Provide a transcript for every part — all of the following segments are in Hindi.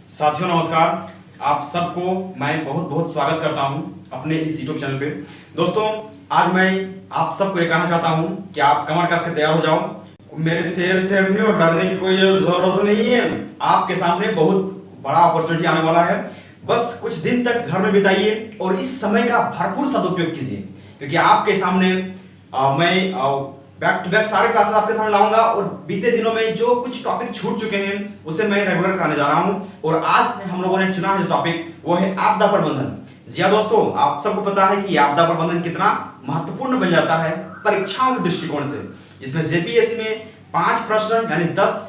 साथियों नमस्कार। आप सबको मैं बहुत बहुत स्वागत करता हूं अपने इस यूट्यूब चैनल पे। दोस्तों आज मैं आप सबको ये कहना चाहता हूं कि आप कमर कस के तैयार हो जाओ। मेरे शेर शेरनी और डरने की कोई जरूरत नहीं है। आपके सामने बहुत बड़ा अपॉर्चुनिटी आने वाला है। बस कुछ दिन तक घर में बिताइए और इस समय का भरपूर सदुपयोग कीजिए, क्योंकि आपके सामने मैं बैक टू बैक सारे क्लासेस आपके सामने लाऊंगा और बीते दिनों में जो कुछ टॉपिक छूट चुके हैं उसे मैं रेगुलर कराने जा रहा हूं। और आज हम लोगों ने चुना है जो टॉपिक वो है आपदा प्रबंधन। जी हाँ दोस्तों, आप सबको पता है कि आपदा प्रबंधन कितना महत्वपूर्ण बन जाता है परीक्षाओं के दृष्टिकोण से। इसमें जेपीएससी में 5 प्रश्न यानी 10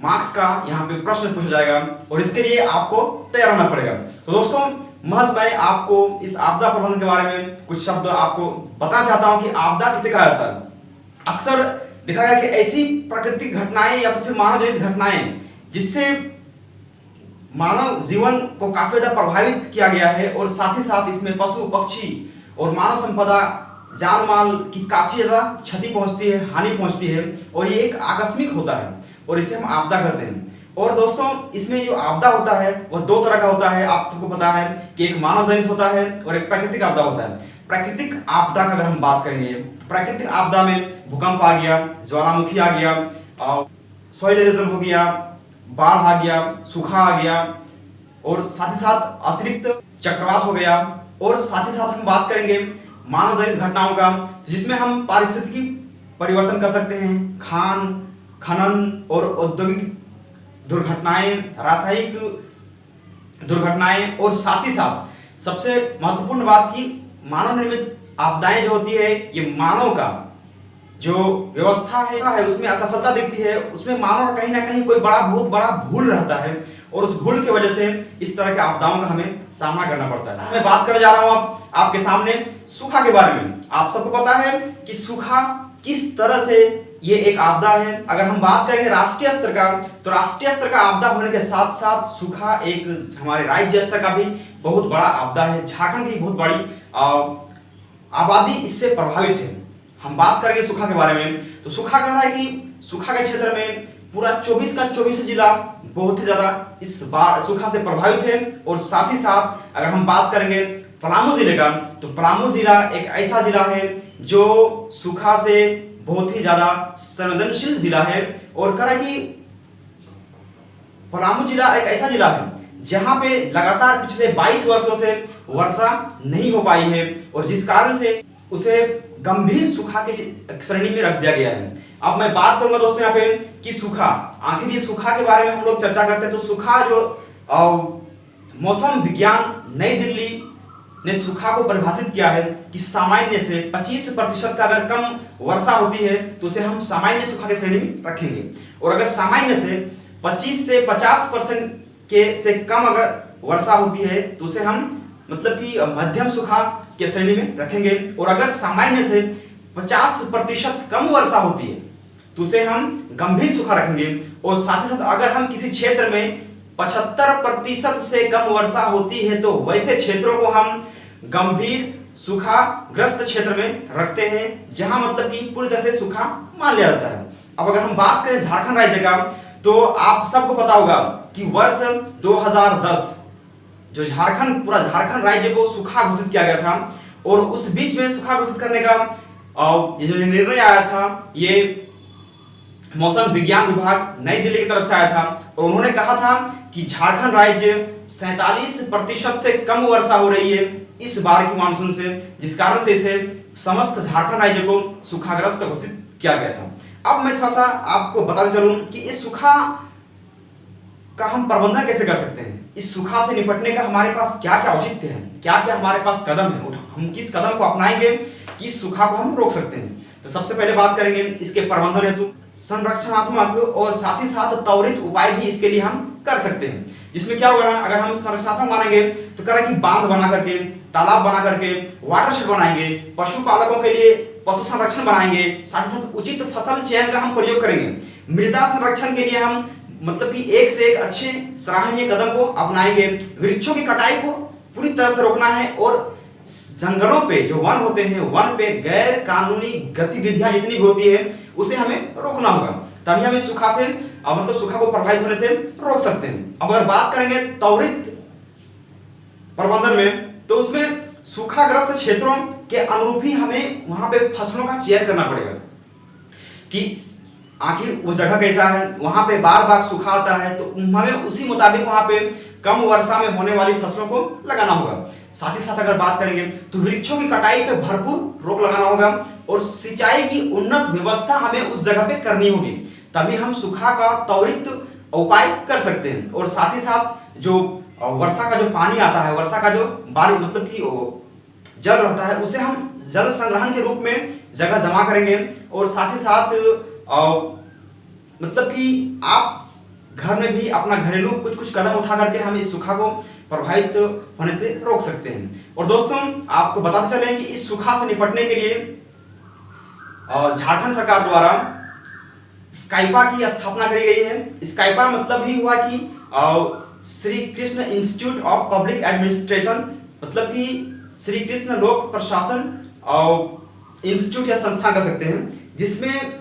मार्क्स का यहाँ पे प्रश्न पूछा जाएगा और इसके लिए आपको तैयार होना पड़ेगा। तो दोस्तों महज मैं आपको इस आपदा प्रबंधन के बारे में कुछ शब्द आपको बताना चाहता हूँ कि आपदा किसे कहा जाता है। अक्सर देखा गया कि ऐसी प्राकृतिक घटनाएं या तो फिर मानव जनित घटनाएं जिससे मानव जीवन को काफी ज्यादा प्रभावित किया गया है और साथ ही साथ इसमें पशु पक्षी और मानव संपदा जान माल की काफी ज्यादा क्षति पहुंचती है, हानि पहुंचती है और ये एक आकस्मिक होता है और इसे हम आपदा कहते हैं। और दोस्तों इसमें जो आपदा होता है वह 2 तरह का होता है। आप सबको पता है कि एक मानव जनित होता है और एक प्राकृतिक आपदा होता है। प्राकृतिक आपदा का अगर हम बात करेंगे, प्राकृतिक आपदा में भूकंप आ गया, ज्वालामुखी आ गया, सॉइल इरोजन हो गया, बाढ़ आ गया, सूखा आ गया और साथ ही साथ अतिरिक्त चक्रवात हो गया। और साथ ही साथ हम बात करेंगे मानव जनित घटनाओं का, जिसमें हम पारिस्थितिकी परिवर्तन कर सकते हैं, खान खनन और औद्योगिक दुर्घटनाएं, रासायनिक दुर्घटनाएं और साथ ही साथ सबसे महत्वपूर्ण बात की मानव निर्मित आपदाएं जो होती है, ये मानव का जो व्यवस्था है उसमें असफलता दिखती है, उसमें मानव का कहीं ना कहीं कोई बहुत बड़ा भूल रहता है और उस भूल की वजह से इस तरह के आपदाओं का हमें सामना करना पड़ता है। मैं बात करने जा रहा हूं अब आपके सामने सूखा के बारे में। आप सबको पता है कि सूखा किस तरह से ये एक आपदा है। अगर हम बात करेंगे राष्ट्रीय स्तर का, तो राष्ट्रीय स्तर का आपदा होने के साथ साथ सूखा एक हमारे राज्य स्तर का भी बहुत बड़ा आपदा है। झारखंड की बहुत बड़ी आबादी इससे प्रभावित है। हम बात करेंगे सूखा के बारे में, तो सूखा कह रहा है कि सूखा के क्षेत्र में पूरा 24 का 24 जिला बहुत ही ज्यादा इस बार सूखा से प्रभावित है। और साथ ही साथ अगर हम बात करेंगे पलामू जिले का, तो पलामू जिला एक ऐसा जिला है जो सूखा से बहुत ही ज्यादा संवेदनशील जिला है। और कह रहा है कि पलामू जिला एक ऐसा जिला है जहां पे लगातार पिछले 22 वर्षों से वर्षा नहीं हो पाई है और जिस कारण से उसे गंभीर सूखा की श्रेणी में रख दिया गया है। अब मैं बात करूंगा दोस्तों यहाँ पे कि सूखा, आखिर ये सूखा के बारे में हम लोग चर्चा करते हैं। तो सूखा जो मौसम विज्ञान नई दिल्ली ने सूखा को परिभाषित किया है कि सामान्य से 25% का अगर कम वर्षा होती है तो उसे हम सामान्य सूखा की श्रेणी में रखेंगे। और अगर सामान्य से 25 से 50% के से कम अगर वर्षा होती है तो उसे हम मतलब कि मध्यम सूखा के श्रेणी में रखेंगे। और अगर सामान्य से 50% कम वर्षा होती है तो उसे हम गंभीर सूखा रखेंगे। और साथ ही साथ अगर हम किसी क्षेत्र में 75% से कम वर्षा होती है तो वैसे क्षेत्रों को हम गंभीर सूखा ग्रस्त क्षेत्र में रखते हैं, जहां मतलब कि पूरी तरह से सूखा मान लिया जाता है। अब अगर हम बात करें झारखंड राज्य का, तो आप सबको पता होगा कि वर्ष 2010 जो पूरा झारखंड राज्य को सूखा घोषित किया गया था। और उस बीच में सूखा घोषित करने का ये जो निर्णय आया था, ये मौसम विज्ञान विभाग नई दिल्ली की तरफ से आया था और उन्होंने कहा था कि झारखंड राज्य 47% से कम वर्षा हो रही है इस बार की मानसून से, जिस कारण से इसे समस्त झारखंड राज्य को सूखाग्रस्त घोषित किया गया था। अब मैं थोड़ा सा आपको बताते चलूं कि इस सूखा का हम प्रबंधन कैसे कर सकते हैं। इस सूखा से निपटने का हमारे पास क्या क्या औचित्य है, क्या क्या हमारे पास कदम है, हम किस कदम को अपनाएंगे कि इस सूखा को हम रोक सकते हैं। तो सबसे पहले बात करेंगे इसके प्रबंधन हेतु संरक्षणात्मक और साथ ही साथ त्वरित उपाय भी इसके लिए हम कर सकते हैं। जिसमें क्या होगा, अगर हम संरचनात्मक मानेंगे तो कह रहा है कि बांध बना करके, तालाब बना करके, वाटरशेड बनाएंगे, पशुपालकों के लिए पशु संरक्षण बनाएंगे, साथ ही साथ उचित फसल चयन का हम प्रयोग करेंगे। मृदा संरक्षण के लिए हम मतलब कि एक से एक अच्छे सराहनीय कदम को अपनाएंगे। वृक्षों की कटाई को पूरी तरह से रोकना है और जंगलों पे जो वन होते हैं, वन पे गैर कानूनी गतिविधियां जितनी भी होती है उसे हमें रोकना होगा, तभी हम इस सूखा से मतलब सूखा को प्रभावित होने से रोक सकते हैं। अब अगर बात करेंगे त्वरित प्रबंधन में, तो उसमें सूखाग्रस्त क्षेत्रों के अनुरूप ही हमें वहां पे फसलों का चयन करना पड़ेगा कि आखिर वो जगह कैसा है, वहां पे बार बार सूखा आता है, तो हमें उसी मुताबिक वहां पे कम वर्षा में होने वाली फसलों को लगाना होगा। साथ ही साथ अगर बात करेंगे तो वृक्षों की कटाई पे भरपूर रोक लगाना होगा और सिंचाई की उन्नत व्यवस्था हमें उस जगह पे करनी होगी, तभी हम सूखा का त्वरित उपाय कर सकते हैं। और साथ ही साथ जो वर्षा का जो पानी आता है, वर्षा का जो बारिश मतलब कि जल रहता है, उसे हम जल संग्रहण के रूप में जगह जमा करेंगे। और साथ ही साथ मतलब कि आप घर में भी अपना घरेलू कुछ कुछ कदम उठा करके हम इस सूखा को प्रभावित होने से रोक सकते हैं। और दोस्तों आपको बताते चलें कि इस सूखा से निपटने के लिए झारखंड सरकार द्वारा स्काइपा की स्थापना करी गई है। स्काइपा मतलब ही हुआ कि Shri Krishna institute of public administration, मतलब कि श्री कृष्ण लोक प्रशासन इंस्टीट्यूट या संस्था कर सकते हैं, जिसमें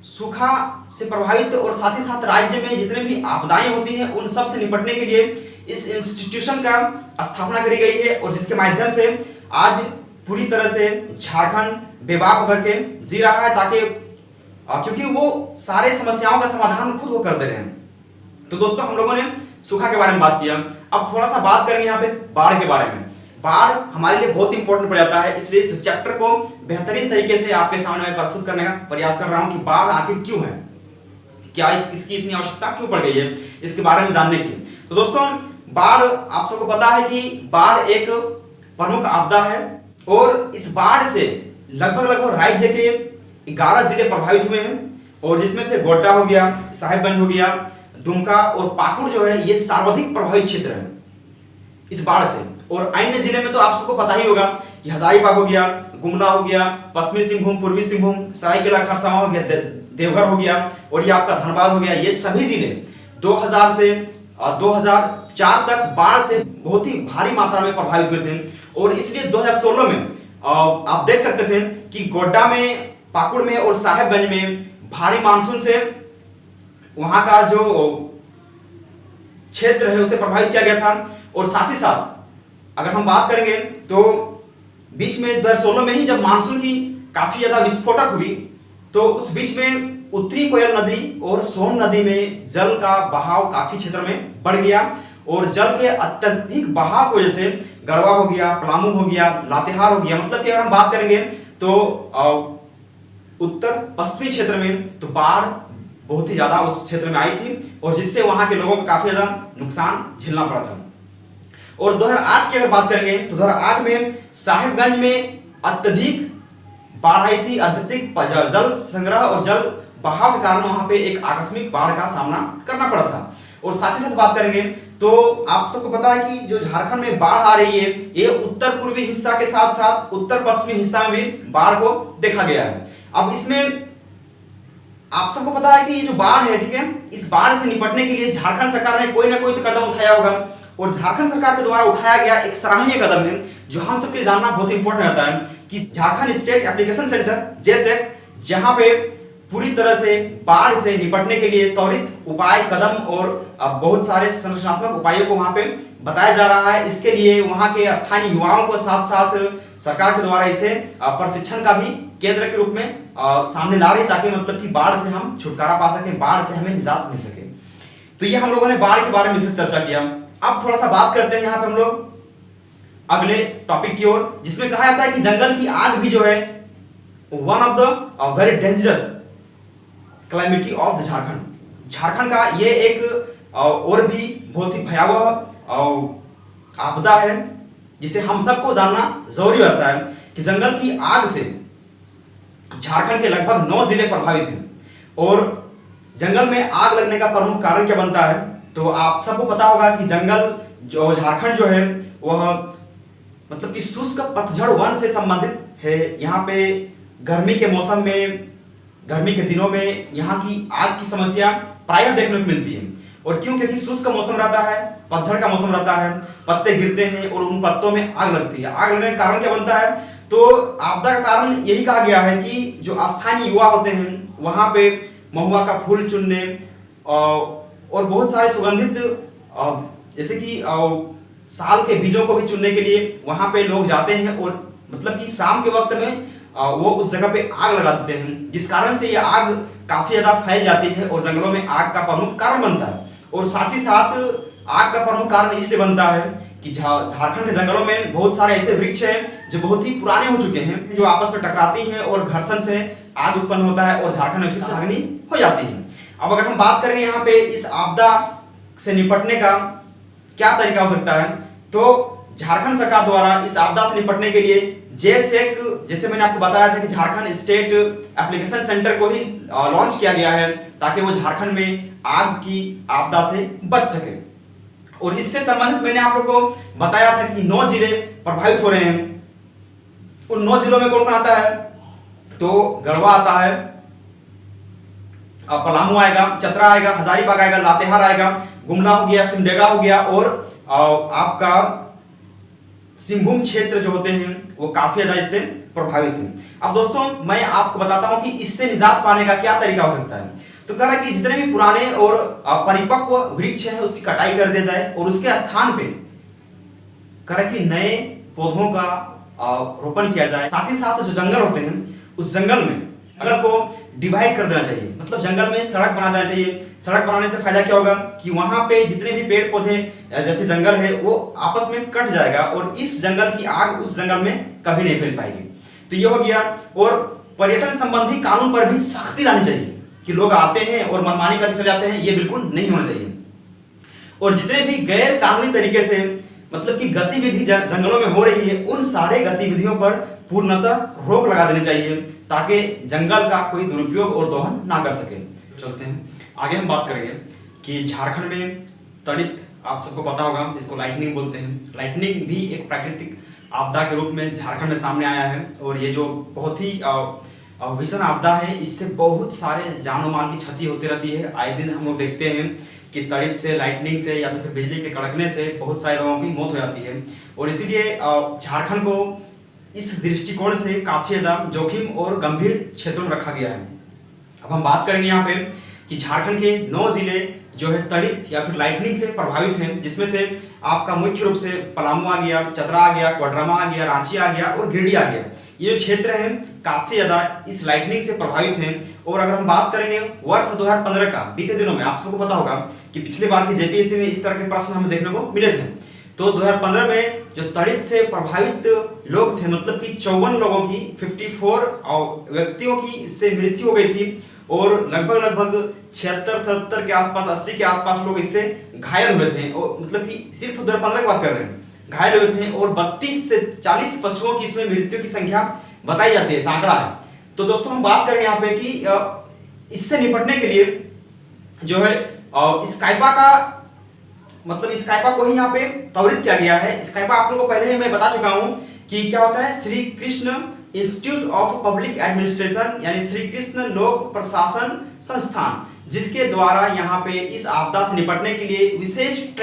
सूखा से प्रभावित और साथ ही साथ राज्य में जितने भी आपदाएं होती हैं उन सब से निपटने के लिए इस इंस्टीट्यूशन का स्थापना करी गई है। और जिसके माध्यम से आज पूरी तरह से झारखंड बेबाक होकर के जी रहा है, ताकि क्योंकि वो सारे समस्याओं का समाधान खुद वो कर दे रहे हैं। तो दोस्तों हम लोगों ने सूखा के बारे में बात किया, अब थोड़ा सा बात करेंगे यहाँ पे बाढ़ के बारे में। बाढ़ हमारे लिए बहुत इंपॉर्टेंट पड़ जाता है, इसलिए इस चैप्टर को बेहतरीन तरीके से आपके सामने मैं प्रस्तुत करने का प्रयास कर रहा हूं कि बाढ़ आखिर क्यों है, क्या इसकी इतनी आवश्यकता क्यों पड़ गई है, इसके बारे में जानने की। तो दोस्तों बाढ़ आप सबको पता है कि बाढ़ एक प्रमुख आपदा है और इस बाढ़ से लगभग राज्य के 11 जिले प्रभावित हुए हैं, और जिसमें से गोड्डा हो गया, साहेबगंज हो गया, दुमका और पाकुड़ जो है ये सर्वाधिक प्रभावित क्षेत्र है इस बाढ़ से। और अन्य जिले में तो आप सबको पता ही होगा कि हजारीबाग हो गया, गुमला हो गया, पश्चिमी सिंहभूम, पूर्वी सिंहभूम, सरायकेला खरसावां हो गया, देवघर हो गया और ये आपका धनबाद हो गया। ये सभी जिले 2000 से 2004 तक बाढ़ से बहुत ही भारी मात्रा में प्रभावित हुए थे। और इसलिए 2016 में आप देख सकते थे कि गोड्डा में, पाकुड़ में और साहेबगंज में भारी मानसून से वहां का जो क्षेत्र है उसे प्रभावित किया गया था। और साथ ही साथ अगर हम बात करेंगे तो बीच में 2016 में ही जब मानसून की काफी ज्यादा विस्फोटक हुई, तो उस बीच में उत्तरी कोयल नदी और सोन नदी में जल का बहाव काफी क्षेत्र में बढ़ गया और जल के अत्यधिक बहाव की वजह से गढ़वा हो गया, पलामू हो गया, लातेहार हो गया, मतलब कि अगर हम बात करेंगे तो उत्तर पश्चिमी क्षेत्र में तो बाढ़ बहुत ही ज्यादा उस क्षेत्र में आई थी और जिससे वहां के लोगों को काफी ज्यादा नुकसान झेलना पड़ा था। और 2008 की अगर बात करेंगे तो 2008 में साहिबगंज में अत्यधिक बाढ़ आई थी, अत्यधिक जल संग्रह और जल बहाव के कारण वहां पे एक आकस्मिक बाढ़ का सामना करना पड़ा था। और साथ ही साथ बात करेंगे तो आप सबको पता है कि जो झारखंड में बाढ़ आ रही है ये उत्तर पूर्वी हिस्सा के साथ साथ उत्तर पश्चिमी हिस्सा में भी बाढ़ को देखा गया है। अब इसमें आप सबको पता है कि ये जो बाढ़ है, ठीक है, इस बाढ़ से निपटने के लिए झारखंड सरकार ने कोई ना कोई तो कदम उठाया होगा और झारखंड सरकार के द्वारा उठाया गया एक सराहनीय कदम है जो हम सबके लिए जानना बहुत इंपॉर्टेंट रहता है कि झारखंड स्टेट एप्लीकेशन सेंटर जैसे जहां पे पूरी तरह से बाढ़ से निपटने के लिए त्वरित उपाय कदम और बहुत सारे संरचनात्मक उपायों को वहां पे बताया जा रहा है। इसके लिए वहां के स्थानीय युवाओं को साथ साथ सरकार के द्वारा इसे प्रशिक्षण का भी केंद्र के रूप में सामने ला रही, ताकि मतलब कि बाढ़ से हम छुटकारा पा सके, बाढ़ से हमें निजात मिल सके। तो ये हम लोगों ने बाढ़ के बारे में इससे चर्चा किया। अब थोड़ा सा बात करते हैं यहाँ पे हम लोग अगले टॉपिक की ओर, जिसमें कहा जाता है कि जंगल की आग भी जो है one of the very dangerous climate of the Jharkhand. Jharkhand का ये एक और भी बहुत ही भयावह आपदा है जिसे हम सबको जानना जरूरी होता है कि जंगल की आग से झारखंड के लगभग 9 जिले प्रभावित हैं। और जंगल में आग लगने का प्रमुख कारण क्या बनता है, तो आप सबको पता होगा कि जंगल जो झारखंड जो है वह मतलब कि शुष्क पतझड़ वन से संबंधित है। यहाँ पे गर्मी के मौसम में, गर्मी के दिनों में यहाँ की आग की समस्या प्रायः देखने को मिलती है। और क्यों? क्योंकि शुष्क मौसम रहता है, पतझड़ का मौसम रहता है, पत्ते गिरते हैं और उन पत्तों में आग लगती है। आग लगने का कारण क्या बनता है, तो आपदा का कारण यही कहा गया है कि जो स्थानीय युवा होते हैं वहां पे महुआ का फूल चुनने और बहुत सारे सुगंधित जैसे कि साल के बीजों को भी चुनने के लिए वहां पे लोग जाते हैं और मतलब कि शाम के वक्त में वो उस जगह पे आग लगा देते हैं, जिस कारण से ये आग काफी ज्यादा फैल जाती है और जंगलों में आग का प्रमुख कारण बनता है। और साथ ही साथ आग का प्रमुख कारण इसलिए बनता है कि झारखंड के जंगलों में बहुत सारे ऐसे वृक्ष हैं जो बहुत ही पुराने हो चुके हैं, जो आपस में टकराती हैं और घर्षण से आग उत्पन्न होता है और झारखंड में फिर से अग्नि हो जाती है। अब अगर हम बात करें यहाँ पे इस आपदा से निपटने का क्या तरीका हो सकता है, तो झारखंड सरकार द्वारा इस आपदा से निपटने के लिए जेसेक, जैसे मैंने आपको बताया था कि झारखंड स्टेट एप्लीकेशन सेंटर को ही लॉन्च किया गया है ताकि वो झारखंड में आग की आपदा से बच सके। और इससे संबंधित मैंने आप लोगों को बताया था कि 9 जिले प्रभावित हो रहे हैं। उन 9 जिलों में कौन कौन आता है, तो गढ़वा आता है, पलामू आएगा, चतरा आएगा, हजारीबाग आएगा, लातेहार आएगा, गुमला हो गया, सिमडेगा हो गया और आपका सिंहभूम क्षेत्र जो होते हैं वो काफी ज्यादा इससे प्रभावित हैं। अब दोस्तों मैं आपको बताता हूं कि इससे निजात पाने का क्या तरीका हो सकता है। तो कह रहा है कि जितने भी पुराने और परिपक्व वृक्ष हैं उसकी कटाई कर दिया जाए और उसके स्थान पे कह रहा है कि नए पौधों का रोपण किया जाए। साथ ही साथ जो जंगल होते हैं उस जंगल में जंगल को डिवाइड कर देना चाहिए, मतलब जंगल में सड़क बना देना चाहिए। सड़क बनाने से फायदा क्या होगा कि वहां पे जितने भी पेड़ पौधे जैसे जंगल है वो आपस में कट जाएगा और इस जंगल की आग उस जंगल में कभी नहीं फैल पाएगी। तो ये हो गया। और पर्यटन संबंधी कानून पर भी सख्ती लानी चाहिए कि लोग आते हैं और मनमानी करके चले जाते हैं, ये बिल्कुल नहीं होना चाहिए। और जितने भी गैर कानूनी तरीके से मतलब कि गतिविधि जंगलों में हो रही है उन सारे गतिविधियों पर पूर्णतः रोक लगा देनी चाहिए ताकि जंगल का कोई दुरुपयोग और दोहन ना कर सके। चलते हैं आगे, हम बात करेंगे कि झारखंड में तड़ित, आप सबको पता होगा इसको लाइटनिंग बोलते हैं। लाइटनिंग भी एक प्राकृतिक आपदा के रूप में झारखंड में सामने आया है और ये जो बहुत ही भीषण आपदा है, इससे बहुत सारे जानो माल की क्षति होती रहती है। आए दिन हम लोग देखते हैं कि तड़ित से, लाइटनिंग से या तो फिर बिजली के कड़कने से बहुत सारे लोगों की मौत हो जाती है। और इसीलिए झारखंड को इस दृष्टिकोण से काफी ज्यादा जोखिम और गंभीर क्षेत्रों में रखा गया है। अब हम बात करेंगे यहाँ पे कि झारखंड के 9 जिले जो है तड़ित या फिर लाइटनिंग से प्रभावित हैं, जिसमें से आपका मुख्य रूप से पलामू आ गया, चतरा आ गया, कोडरमा आ गया, रांची आ गया और गिरिडीह आ गया। ये जो क्षेत्र हैं काफी ज्यादा इस लाइटनिंग से प्रभावित हैं। और अगर हम बात करेंगे वर्ष 2015 का, बीते दिनों में आप सबको पता होगा कि पिछली बार की जेपीएससी में इस तरह के प्रश्न हमें देखने को मिले थे। तो 2015 में जो तड़ित से प्रभावित लोग थे, मतलब कि 54 लोगों की, 54 व्यक्तियों की इससे मृत्यु हो गई थी और लगभग 76-77 के आसपास, 80 के आसपास लोग इससे घायल हुए थे। और मतलब कि सिर्फ 2015 की बात कर रहे हैं, घायल हुए थे और 32 से 40 पशुओं की इसमें मृत्यु की संख्या बताई जाती है, आंकड़ा है। तो दोस्तों हम बात करें यहाँ पे कि इससे निपटने के लिए जो है स्काइपा का, मतलब स्काइपा को ही यहाँ पे त्वरित किया गया है। स्काइपा आप लोगों को पहले ही मैं बता चुका हूँ कि क्या होता है, Shri Krishna institute of public administration यानी श्री कृष्ण लोक प्रशासन संस्थान, जिसके द्वारा यहाँ पे इस आपदा से निपटने के लिए विशिष्ट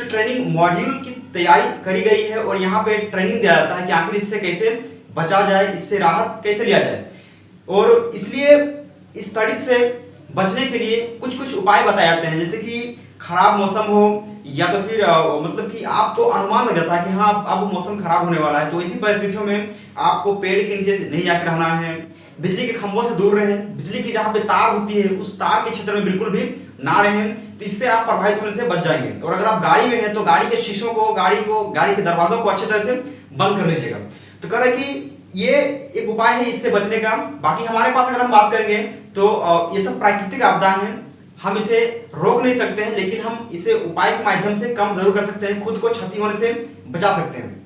ट्रेनिंग मॉड्यूल की तैयारी करी गई है। और यहाँ पे ट्रेनिंग दिया जाता है कि आखिर इससे कैसे बचा जाए, इससे राहत कैसे लिया जाए। और इसलिए इस तड़ित से बचने के लिए कुछ उपाय बताए जाते हैं, जैसे कि खराब मौसम हो या तो फिर मतलब कि आपको अनुमान लग जाता है कि हाँ अब मौसम खराब होने वाला है, तो इसी परिस्थितियों में आपको पेड़ के नीचे नहीं जाकर रहना है, बिजली के खंभों से दूर रहें, बिजली की जहाँ पे तार होती है उस तार के क्षेत्र में बिल्कुल भी ना रहें, तो इससे आप प्रभावित होने से बच जाएंगे। और अगर आप गाड़ी में हैं तो गाड़ी के शीशों को, गाड़ी के दरवाजों को अच्छी तरह से बंद कर लीजिएगा। तो कह रहा है कि ये एक उपाय है इससे बचने का। बाकी हमारे पास अगर हम बात करेंगे तो ये सब प्राकृतिक आपदा हैं, हम इसे रोक नहीं सकते हैं, लेकिन हम इसे उपाय के माध्यम से कम जरूर कर सकते हैं, खुद को क्षति होने से बचा सकते हैं।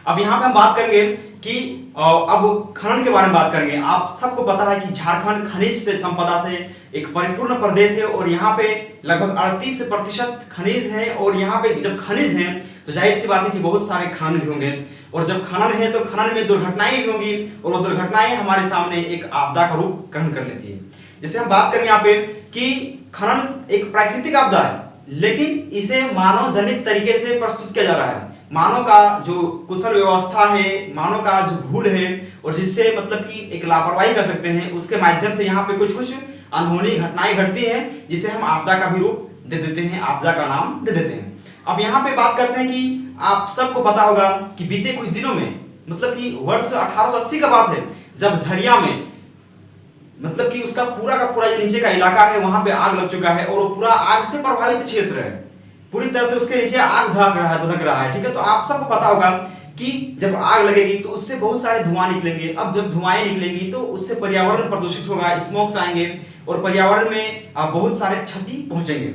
अब यहाँ पे हम बात करेंगे कि अब खनन के बारे में बात करेंगे। आप सबको पता है कि झारखंड खनिज से संपदा से एक परिपूर्ण प्रदेश है और यहाँ पे लगभग 38% खनिज है। और यहाँ पे जब खनिज है तो जाहिर सी बात है कि बहुत सारे खनन भी होंगे, और जब खनन है तो खनन में दुर्घटनाएं भी होंगी, और वो दुर्घटनाएं हमारे सामने एक आपदा का रूप ग्रहण कर लेती है। जैसे हम बात करें यहाँ पे कि खनन एक प्राकृतिक आपदा है, लेकिन इसे मानव जनित तरीके से प्रस्तुत किया जा रहा है। मानव का जो कुशल व्यवस्था है, मानव का जो भूल है, और जिससे मतलब कि एक लापरवाही कर सकते हैं, उसके माध्यम से यहाँ पे कुछ अनहोनी घटनाएं घटती हैं जिसे हम आपदा का भी रूप दे देते हैं, आपदा का नाम दे देते हैं। अब यहाँ पे बात करते हैं कि आप सबको पता होगा कि बीते कुछ दिनों में, मतलब कि वर्ष 1880 का बात है, जब झरिया में मतलब कि उसका पूरा का पूरा जो नीचे का इलाका है वहां पे आग लग चुका है और वो पूरा आग से प्रभावित क्षेत्र है, पूरी तरह से उसके नीचे आग धधक रहा है। ठीक है, तो आप सबको पता होगा कि जब आग लगेगी तो उससे बहुत सारे धुआं निकलेंगे। अब जब धुआं निकलेंगी तो उससे पर्यावरण प्रदूषित होगा, स्मोक्स आएंगे और पर्यावरण में बहुत सारे क्षति पहुंचेंगे।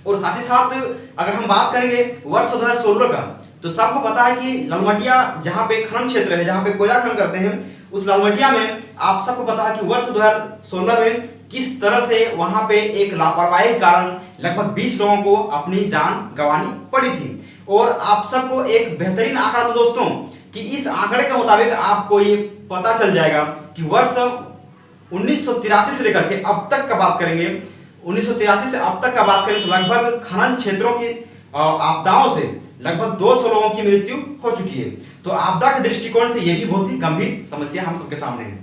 और साथ ही साथ अगर हम बात करेंगे वर्ष 2016 का, तो सबको पता है कि ललमटिया जहां पे खनन क्षेत्र है, जहां पे कोयला खनन करते हैं, उस ललमटिया में आप सबको पता है कि वर्ष 2016 में किस तरह से वहां पे एक लापरवाही के कारण लगभग 20 लोगों को अपनी जान गंवानी पड़ी थी। और आप सबको एक बेहतरीन आंकड़ा दो दोस्तों कि इस आंकड़े के मुताबिक आपको ये पता चल जाएगा कि वर्ष 1983 से लेकर के अब तक का बात करेंगे, 1983 से अब तक का बात करें तो लगभग खनन क्षेत्रों की आपदाओं से लगभग 200 लोगों की मृत्यु हो चुकी है। तो आपदा के दृष्टिकोण से यह भी बहुत ही गंभीर समस्या हम सबके सामने है।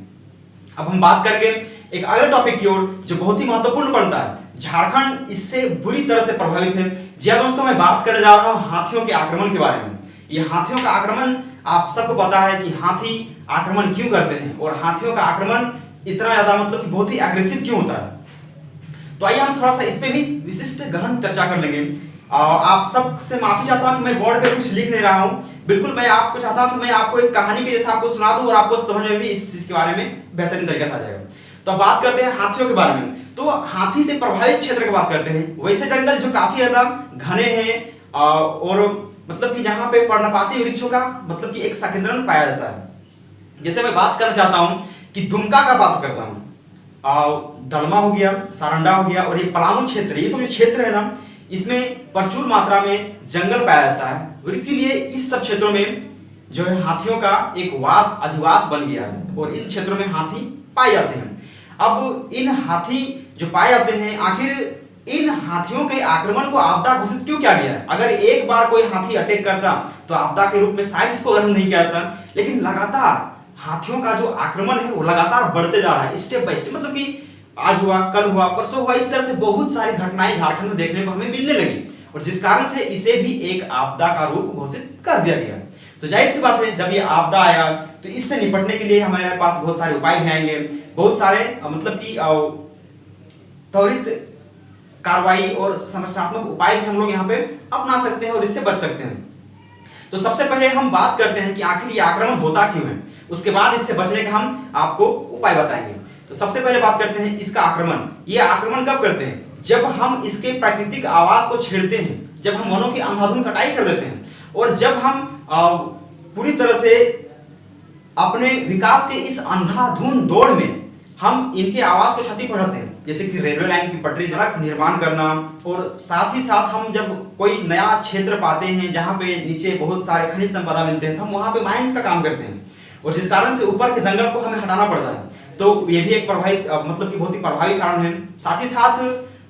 अब हम बात करेंगे एक अगले टॉपिक की ओर जो बहुत ही महत्वपूर्ण पड़ता है। झारखंड इससे बुरी तरह से प्रभावित है। जी हाँ दोस्तों, मैं बात करने जा रहा हूं हाथियों के आक्रमण के बारे में। ये हाथियों का आक्रमण, आप सबको पता है कि हाथी आक्रमण क्यों करते हैं और हाथियों का आक्रमण इतना ज्यादा मतलब कि बहुत ही एग्रेसिव क्यों होता है। तो आइए हम थोड़ा सा इस पे भी विशिष्ट गहन चर्चा कर लेंगे। आप सबसे माफी चाहता हूं कि मैं बोर्ड पे कुछ लिख नहीं रहा हूं। बिल्कुल मैं आपको चाहता हूं कि मैं आपको एक कहानी के जैसा आपको सुना दूं और आपको समझ में भी इस चीज के बारे में बेहतरीन तरीके से आ जाएगा। तो अब बात करते हैं हाथियों के बारे में। तो हाथी से प्रभावित क्षेत्र की बात करते हैं। वैसे जंगल जो काफी ज्यादा घने हैं और मतलब कि जहां पे पर्णपाती वृक्षों का मतलब कि एक संकेंद्रण पाया जाता है। जैसे मैं बात करना चाहता हूं कि दुमका का बात करता हूं, दलमा हो गया, सारंडा हो गया और ये पलामू क्षेत्र, ये सब जो क्षेत्र है ना, इसमें प्रचुर मात्रा में जंगल पाया जाता है और इसीलिए इस सब क्षेत्रों में जो है हाथियों का एक वास अधिवास बन गया है और इन क्षेत्रों में हाथी पाए जाते हैं। अब इन हाथी जो पाए जाते हैं, आखिर इन हाथियों के आक्रमण को आपदा घोषित क्यों किया गया है? अगर एक बार कोई हाथी अटैक करता तो आपदा के रूप में शायद इसको ग्रहण नहीं किया जाता, लेकिन लगातार हाथियों का जो आक्रमण है वो लगातार बढ़ते जा रहा है, स्टेप बाय स्टेप। मतलब कि आज हुआ, कल हुआ, परसों हुआ, इस तरह से बहुत सारी घटनाएं झारखंड में देखने को हमें मिलने लगी और जिस कारण से इसे भी एक आपदा का रूप घोषित कर दिया गया। तो जाहिर सी बात है जब ये आपदा आया तो इससे निपटने के लिए हमारे पास बहुत सारे उपाय भी आएंगे, बहुत सारे मतलब कि त्वरित कार्रवाई और संरचनात्मक उपाय भी हम लोग यहाँ पे अपना सकते हैं और इससे बच सकते हैं। तो सबसे पहले हम बात करते हैं कि आखिर ये आक्रमण होता क्यों है, उसके बाद इससे बचने का हम आपको उपाय बताएंगे। तो सबसे पहले बात करते हैं इसका आक्रमण। ये आक्रमण कब करते हैं? जब हम इसके प्राकृतिक आवास को छेड़ते हैं, जब हम वनों की अंधाधुंध कटाई कर देते हैं और जब हम पूरी तरह से अपने विकास के इस अंधाधुंध दौड़ में हम इनके आवास को क्षति पहुंचाते हैं, जैसे कि रेलवे लाइन की पटरी सड़क निर्माण करना और साथ ही साथ हम जब कोई नया क्षेत्र पाते हैं जहां पे नीचे बहुत सारे खनिज संपदा मिलते हैं तो हम वहां पे माइंस का काम करते हैं और जिस कारण से ऊपर के जंगल को हमें हटाना पड़ता है। तो ये भी एक प्रभावित मतलब कि बहुत ही प्रभावी कारण है। साथ ही साथ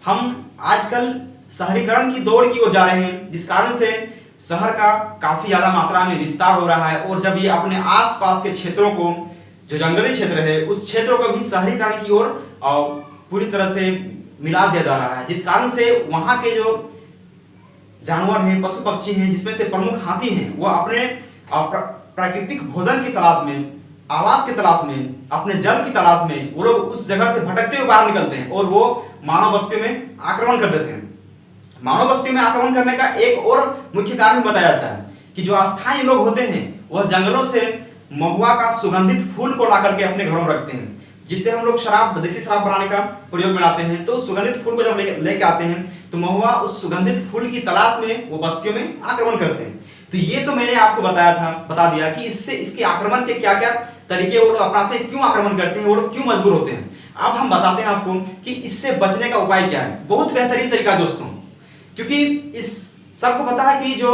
हम आजकल शहरीकरण की दौड़ की ओर जा रहे हैं जिस कारण से शहर का काफी ज्यादा मात्रा में विस्तार हो रहा है और जब ये अपने आसपास के क्षेत्रों को, जो जंगली क्षेत्र है, उस क्षेत्रों को भी शहरीकरण की ओर पूरी तरह से मिला दिया जा रहा है, जिस कारण से वहां के जो जानवर हैं, पशु पक्षी हैं, जिसमें से प्रमुख हाथी हैं, वो अपने प्राकृतिक भोजन की तलाश में, आवास की तलाश में, अपने जल की तलाश में वो लोग उस जगह से भटकते हुए बाहर निकलते हैं और वो मानव बस्तियों में आक्रमण कर देते हैं। मानव बस्तियों में आक्रमण करने का एक और मुख्य कारण बताया जाता है कि जो अस्थायी लोग होते हैं वह जंगलों से महुआ का सुगंधित फूल को ला करके अपने घरों में रखते हैं, जिससे हम लोग शराब, देसी शराब बनाने का प्रयोग में लाते हैं। तो सुगंधित फूल को जब लेके आते हैं तो महुआ उस सुगंधित फूल की तलाश में वो बस्तियों में आक्रमण करते हैं। तो ये तो मैंने आपको बता दिया कि इससे इसके आक्रमण के क्या क्या तरीके वो लोग अपनाते हैं, क्यों आक्रमण करते हैं, वो लोग क्यों मजबूर होते हैं। अब हम बताते हैं आपको कि इससे बचने का उपाय क्या है। बहुत बेहतरीन तरीका दोस्तों, क्योंकि इस सबको पता है कि जो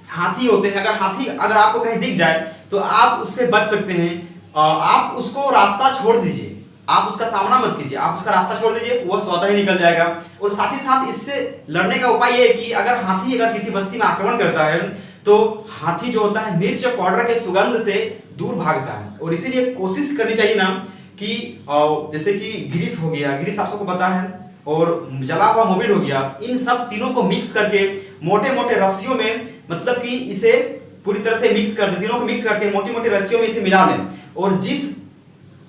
हाथी होते हैं, अगर आपको कहीं दिख जाए तो आप उससे बच सकते हैं। आप उसको रास्ता छोड़ दीजिए, आप उसका सामना मत कीजिए, आप उसका रास्ता छोड़ दीजिए, वो स्वतः ही निकल जाएगा। और साथ ही साथ इससे लड़ने का उपाय ये है कि अगर हाथी किसी बस्ती में आक्रमण करता है तो हाथी जो होता है मिर्च पाउडर के सुगंध से दूर भागता है और इसीलिए कोशिश करनी चाहिए ना कि जैसे कि ग्रीस हो गया, ग्रीस आप सबको पता है, और जला हुआ मोबिल हो गया, इन सब तीनों को मिक्स करके मोटे मोटे रस्सियों में, मतलब कि इसे पूरी तरह से मिक्स कर दे, तीनों को मिक्स करके मोटी मोटी रस्सियों में इसे मिला लें, और जिस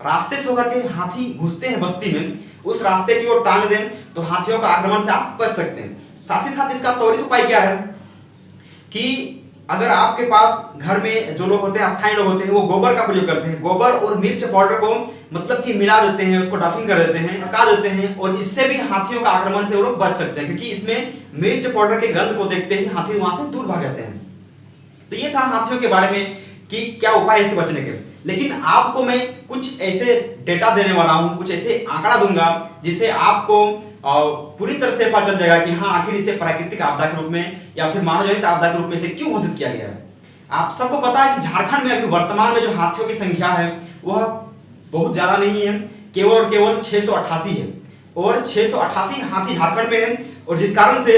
रास्ते से होकर के हाथी घुसते हैं बस्ती में, उस रास्ते की ओर टांग दें, तो हाथियों का आक्रमण से आप बच सकते हैं। साथ ही साथ इसका त्वरित उपाय क्या है कि अगर आपके पास घर में जो लोग होते हैं, अस्थायी लोग होते हैं, वो गोबर का प्रयोग करते हैं, गोबर और मिर्च पाउडर को मतलब कि मिला देते हैं, उसको डफिंग कर देते हैं, पका देते हैं, और इससे भी हाथियों का आक्रमण से वो लोग बच सकते हैं, क्योंकि इसमें मिर्च पाउडर के गंध को देखते ही हाथी वहां से दूर भाग जाते हैं। तो ये था हाथियों के बारे में कि क्या उपाय है इससे बचने के। लेकिन आपको मैं कुछ ऐसे डेटा देने वाला हूं, कुछ ऐसे आंकड़ा दूंगा जिसे आपको पूरी तरह से पता चल जाएगा कि हाँ आखिर इसे प्राकृतिक आपदा के रूप में या फिर मानव जनित आपदा के रूप में इसे क्यों घोषित किया गया है। आप सबको पता है कि झारखंड में अभी वर्तमान में जो हाथियों की संख्या है वह बहुत ज्यादा नहीं है, केवल और केवल 688 है, और 688 हाथी झारखंड में है, और जिस कारण से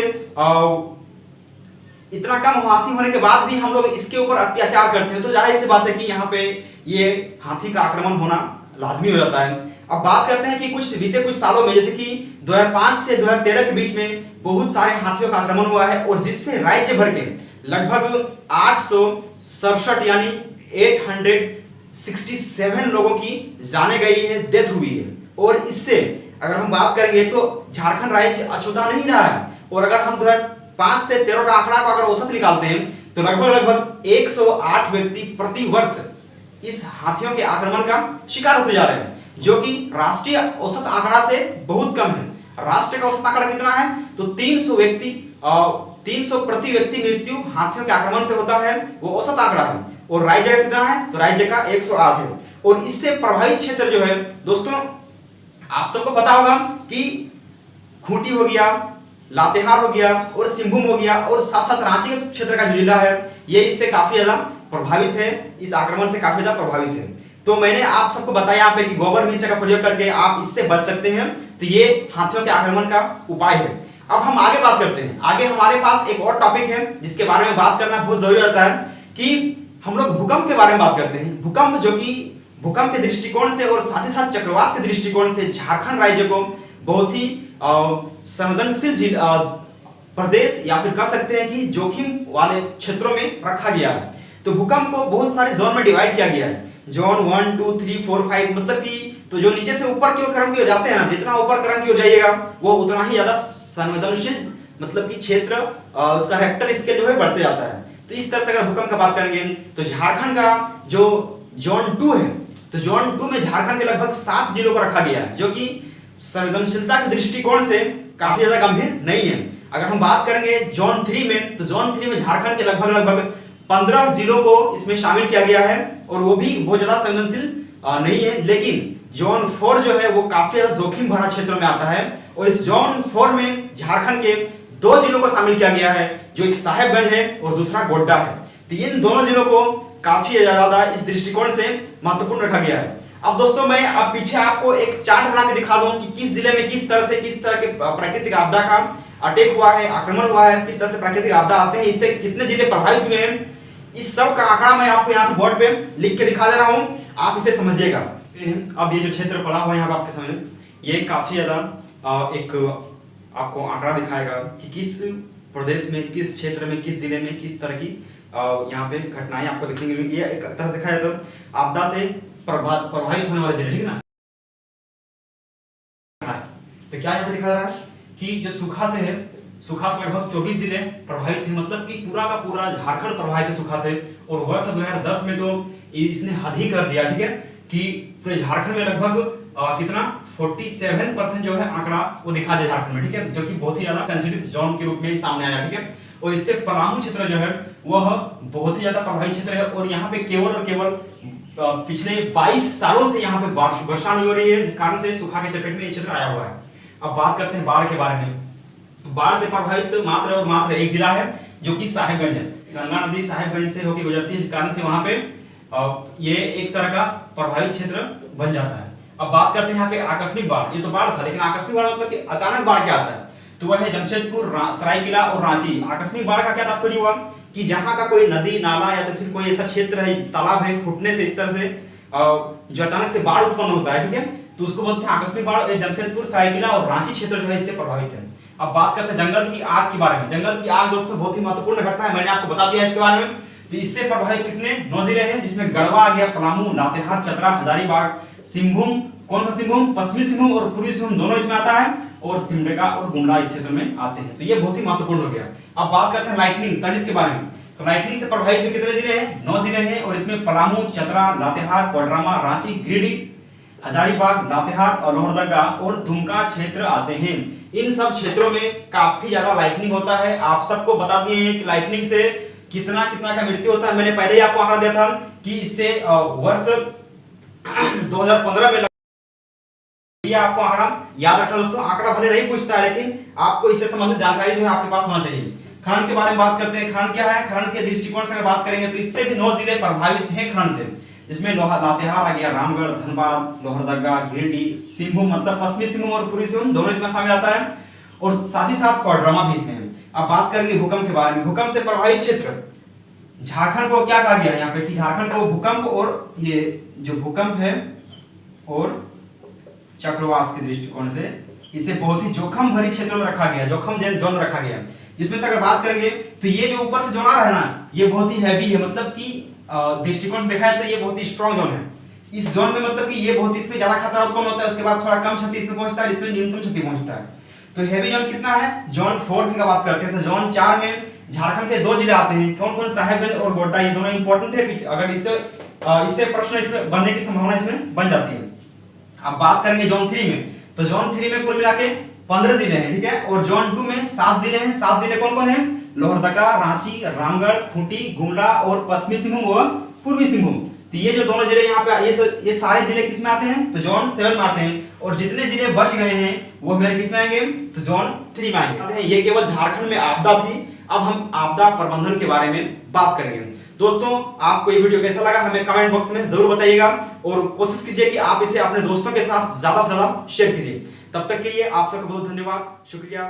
इतना कम हाथी होने के बाद भी हम लोग इसके ऊपर अत्याचार करते हैं, तो जाहिर सी बात है कि यहाँ पे ये हाथी का आक्रमण होना लाजमी हो जाता है। अब बात करते हैं कि बीते कुछ सालों में, जैसे कि 2005 से 2013 के बीच में बहुत सारे हाथियों का आक्रमण हुआ है, और जिससे राज्य भर के लगभग 867 यानी 867 लोगों की जाने गई है, डेथ हुई है। और इससे अगर हम बात करेंगे तो झारखंड राज्य अछूता नहीं रहा है, और अगर हम 2005 से 13 का आंकड़ा को अगर औसत निकालते हैं तो लगभग 108 व्यक्ति प्रति वर्ष इस हाथियों के आक्रमण का शिकार होते जा रहे हैं, जो कि राष्ट्रीय औसत आंकड़ा से बहुत कम है। राष्ट्र का औसत आंकड़ा कितना है तो 300 प्रति व्यक्ति मृत्यु हाथियों के आक्रमण से होता है, वो औसत आंकड़ा है। और राज्य का कितना है तो राज्य का 108 है। और इससे प्रभावित क्षेत्र जो है दोस्तों, आप सबको पता होगा कि खूंटी हो गया, लातेहार हो गया, और सिंहभूम हो गया, और साथ साथ रांची के क्षेत्र का जो जिला है ये इससे काफी ज्यादा प्रभावित है, इस आक्रमण से काफी ज्यादा प्रभावित है। तो मैंने आप सबको बताया यहाँ पे कि गोबर मिर्च का प्रयोग करके आप इससे बच सकते हैं, तो ये हाथियों के आक्रमण का उपाय है। अब हम आगे बात करते हैं। आगे हमारे पास एक और टॉपिक है जिसके बारे में बात करना बहुत जरूरी होता है कि हम लोग भूकंप के बारे में बात करते हैं। भूकंप जो कि भूकंप के दृष्टिकोण से और साथ ही साथ चक्रवात के दृष्टिकोण से झारखंड राज्य को बहुत ही संवेदनशील प्रदेश या फिर कह सकते हैं कि जोखिम वाले क्षेत्रों में रखा गया है। तो भूकंप को बहुत सारे जोन में डिवाइड किया गया है, जोन 1 2 3 4 5, मतलब कि तो जो नीचे से ऊपर की ओर क्रम की ओर जाते हैं ना, जितना ऊपर क्रम की ओर जाइएगा वो उतना ही ज्यादा संवेदनशील मतलब कि क्षेत्र उसका रेक्टर स्केल जो है बढ़ते जाता है। तो इस तरह से अगर भूकंप का बात करेंगे तो झारखंड का जो जोन 2 है, तो जोन 2 में झारखंड के लगभग 7 जिलों को रखा गया है, जो कि संवेदनशीलता के दृष्टिकोण से काफी ज्यादा गंभीर नहीं है। अगर हम बात करेंगे जोन 3 में, तो जोन 3 में झारखंड के लगभग 15 जिलों को इसमें शामिल किया गया है, और वो भी बहुत ज्यादा संवेदनशील नहीं है। लेकिन जोन 4 जो है वो काफी ज्यादा जोखिम भरा क्षेत्र में आता है, और इस जोन 4 में झारखंड के 2 जिलों को शामिल किया गया है, जो एक साहेबगंज है और दूसरा गोड्डा है। तो इन दोनों जिलों को काफी ज्यादा इस दृष्टिकोण से महत्वपूर्ण रखा गया है। अब दोस्तों मैं अब पीछे आपको एक चार्ट बना के दिखा दूं कि किस जिले में किस तरह के प्राकृतिक आपदा का अटैक हुआ है, आक्रमण हुआ है, किस तरह से प्राकृतिक आपदा आते हैं, इससे कितने जिले प्रभावित हुए हैं। इस सब का आंकड़ा मैं आपको यहाँ पे बोर्ड पे लिख के दिखा दे रहा हूँ, आप इसे समझिएगा। अब ये जो क्षेत्र पड़ा हुआ है यहाँ पे आपके सामने, ये काफी ज्यादा एक आपको आंकड़ा दिखाएगा कि किस प्रदेश में, किस क्षेत्र में, किस जिले में किस तरह की यहाँ पे घटनाएं आपको देखने मिलेंगी। ये एक तरह से दिखाया तो आपदा से प्रभावित होने वाले जिले, ठीक है ना। तो क्या यहाँ पे दिखा रहा है कि जो सूखा से है, सूखा से लगभग 24 जिले प्रभावित हैं, मतलब कि पूरा का पूरा झारखंड प्रभावित है सूखा से। और वर्ष 2010 में तो इसने हद ही कर दिया, ठीक है, कि पूरे झारखंड में लगभग कितना 47% जो है आंकड़ा वो दिखा दे झारखंड में, ठीक है, जो कि बहुत ही ज्यादा सेंसिटिव जोन के रूप में सामने आया, ठीक है। और इससे पलामू क्षेत्र जो है वह बहुत ही ज्यादा प्रभावित क्षेत्र है, और यहाँ पे केवल और केवल पिछले 22 सालों से यहाँ पे वर्षा नहीं हो रही है, जिस कारण से सूखा के चपेट में ये क्षेत्र आया हुआ है। अब बात करते हैं बाढ़ के बारे में। बाढ़ से प्रभावित मात्र और मात्र एक जिला है, जो कि साहेबगंज है। गंगा नदी साहेबगंज से होकर गुजरती है, जिस कारण से वहां पे ये एक तरह का प्रभावित क्षेत्र बन जाता है। अब बात करते हैं यहाँ पे आकस्मिक बाढ़। ये तो बाढ़ था, लेकिन आकस्मिक बाढ़ मतलब कि अचानक बाढ़ क्या आता है, तो वह है जमशेदपुर, सरायकेला और रांची। आकस्मिक बाढ़ का क्या तात्पर्य हुआ कि जहां का कोई नदी नाला या तो फिर कोई ऐसा क्षेत्र है, तालाब है, फूटने से इस तरह से जो अचानक से बाढ़ उत्पन्न होता है, ठीक है, तो उसको बोलते हैं आकस्मिक बाढ़। जमशेदपुर, सरायकेला और रांची क्षेत्र जो है इससे प्रभावित है। अब बात करते हैं जंगल की आग के बारे में। जंगल की आग दोस्तों बहुत ही महत्वपूर्ण घटना है, मैंने आपको बता दिया इसके बारे में। तो इससे प्रभावित कितने 9 जिले हैं, जिसमें गढ़वा आ गया, पलामू, लातेहार, चतरा, हजारीबाग, सिंहभूम, कौन सा सिंहभूम, पश्चिमी सिंहभूम और पूर्वी सिंहभूम दोनों इसमें आता है, और सिमडेगा और गुमला इस क्षेत्र में आते हैं। तो ये बहुत ही महत्वपूर्ण हो गया। अब बात करते हैं लाइटनिंग, तड़ित के बारे में। तो लाइटनिंग से प्रभावित में कितने जिले हैं, 9 जिले हैं, और इसमें पलामू, चतरा, लातेहार, कोडरमा, रांची, गिरिडीह, हजारीबाग, लातेहार और लोहरदगा और दुमका क्षेत्र आते हैं। इन सब क्षेत्रों में काफी ज्यादा लाइटनिंग होता है। आप सबको बता दिए हैं कि लाइटनिंग से कितना कितना का मृत्यु होता है। मैंने पहले ही आपको आंकड़ा दिया था कि इससे वर्ष 2015 में ये आपको आंकड़ा याद रखना दोस्तों। आंकड़ा भले नहीं पूछता है, लेकिन आपको इससे संबंधित जानकारी जो है आपके पास होना चाहिए। खनन के बारे में बात करते हैं। खनन क्या है, खनन के दृष्टिकोण से अगर बात करेंगे तो इससे भी 9 जिले प्रभावित हैं खनन से, जिसमें लातेहार आ गया, रामगढ़, धनबाद, लोहरदगा, गिरिडीह, सिंहभूम मतलब पश्चिमी सिंहभूम और पूर्वी सिंहभूम दोनों इसमें शामिल आता है, और साथ ही साथ कोडरमा भी इसमें है। अब बात करेंगे भूकंप के बारे में। भूकंप से प्रभावित क्षेत्र झारखंड को क्या कहा गया है यहाँ पे कि झारखंड को भूकंप और ये जो भूकंप है और चक्रवात के दृष्टिकोण से इसे बहुत ही जोखिम भरी क्षेत्रों में रखा गया, जोखिम जोन रखा गया। इसमें से अगर बात करेंगे तो ये जो ऊपर से जोन आ रहा है ना, ये बहुत ही हैवी है, मतलब कि दृष्टिकोण से देखा है तो ये बहुत ही स्ट्रॉन्ग जोन है। इस जोन में मतलब कि ये बहुत ही, इसमें ज्यादा खतरा उत्पन्न होता है, उसके बाद थोड़ा कम क्षति इसमें पहुंचता है, इसमें न्यूनतम क्षति पहुंचता है। तो हैवी जोन कितना है, जोन 4 की बात करते हैं तो जोन 4 में झारखंड के 2 जिले आते हैं। कौन कौन, साहेबगंज और गोड्डा, ये दोनों इंपॉर्टेंट है। अगर इससे प्रश्न इसमें बनने की संभावना इसमें बन जाती है। अब बात करेंगे जोन 3 में, तो जोन 3 में कुल मिला के 15 जिले हैं, ठीक है, और जोन 2 में 7 जिले हैं। 7 जिले कौन कौन है, लोहरदगा, रांची, रामगढ़, खूंटी, गुमला और पश्चिमी सिंहभूम और पूर्वी सिंहभूम। तो ये जो दोनों जिले यहाँ पे ये सारे जिले किस में आते हैं, तो जोन 7 में आते हैं, और जितने जिले बच गए हैं वो मेरे किस में आएंगे, तो जोन 3 में आएंगे। ये केवल झारखंड में आपदा थी। अब हम आपदा प्रबंधन के बारे में बात करेंगे। दोस्तों आपको ये वीडियो कैसा लगा हमें कमेंट बॉक्स में जरूर बताइएगा, और कोशिश कीजिए कि आप इसे अपने दोस्तों के साथ ज्यादा से ज्यादा शेयर कीजिए। तब तक के लिए आप सबका बहुत धन्यवाद, शुक्रिया।